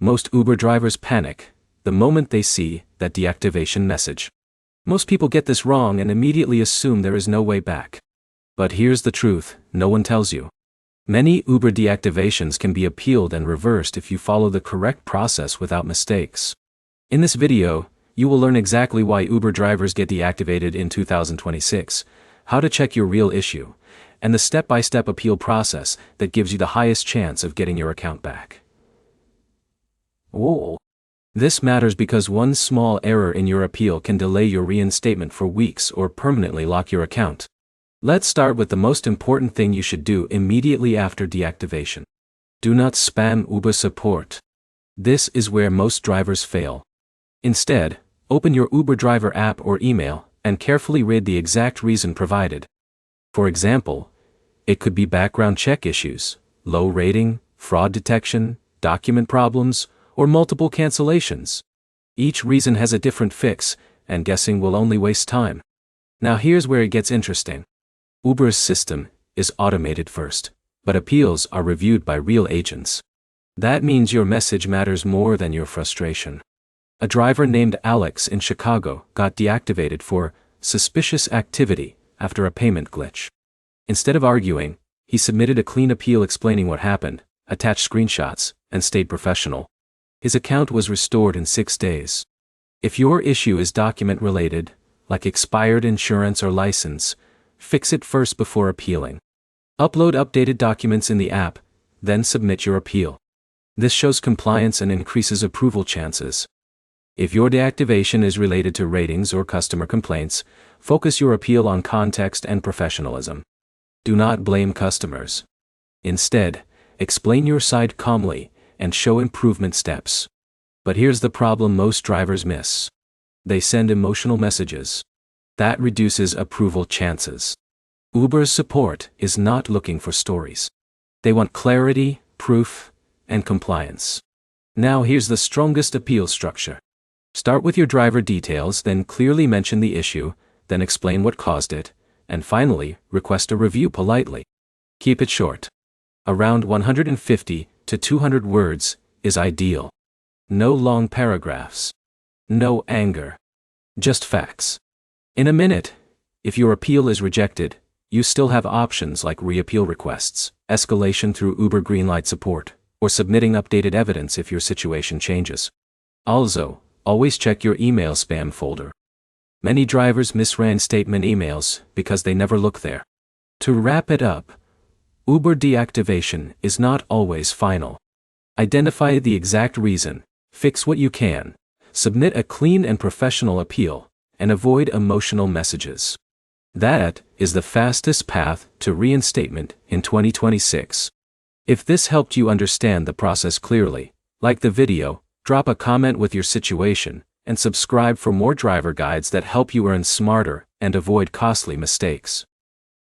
Most Uber drivers panic the moment they see that deactivation message. Most people get this wrong and immediately assume there is no way back. But here's the truth, no one tells you. Many Uber deactivations can be appealed and reversed if you follow the correct process without mistakes. In this video, you will learn exactly why Uber drivers get deactivated in 2026, how to check your real issue, and the step-by-step appeal process that gives you the highest chance of getting your account back. Whoa. This matters because one small error in your appeal can delay your reinstatement for weeks or permanently lock your account. Let's start with the most important thing you should do immediately after deactivation. Do not spam Uber support. This is where most drivers fail. Instead, open your Uber driver app or email and carefully read the exact reason provided. For example, it could be background check issues, low rating, fraud detection, document problems, or multiple cancellations. Each reason has a different fix, and guessing will only waste time. Now here's where it gets interesting. Uber's system is automated first, but appeals are reviewed by real agents. That means your message matters more than your frustration. A driver named Alex in Chicago got deactivated for suspicious activity after a payment glitch. Instead of arguing, he submitted a clean appeal explaining what happened, attached screenshots, and stayed professional. His account was restored in 6 days. If your issue is document-related, like expired insurance or license, fix it first before appealing. Upload updated documents in the app, then submit your appeal. This shows compliance and increases approval chances. If your deactivation is related to ratings or customer complaints, focus your appeal on context and professionalism. Do not blame customers. Instead, explain your side calmly and show improvement steps. But here's the problem most drivers miss. They send emotional messages. That reduces approval chances. Uber's support is not looking for stories. They want clarity, proof, and compliance. Now here's the strongest appeal structure. Start with your driver details, then clearly mention the issue, then explain what caused it, and finally, request a review politely. Keep it short. Around 150 to 200 words is ideal. No long paragraphs. No anger. Just facts. In a minute, if your appeal is rejected, you still have options like reappeal requests, escalation through Uber Greenlight support, or submitting updated evidence if your situation changes. Also, always check your email spam folder. Many drivers miss reinstatement emails because they never look there. To wrap it up, Uber deactivation is not always final. Identify the exact reason, fix what you can, submit a clean and professional appeal, and avoid emotional messages. That is the fastest path to reinstatement in 2026. If this helped you understand the process clearly, like the video, drop a comment with your situation, and subscribe for more driver guides that help you earn smarter and avoid costly mistakes.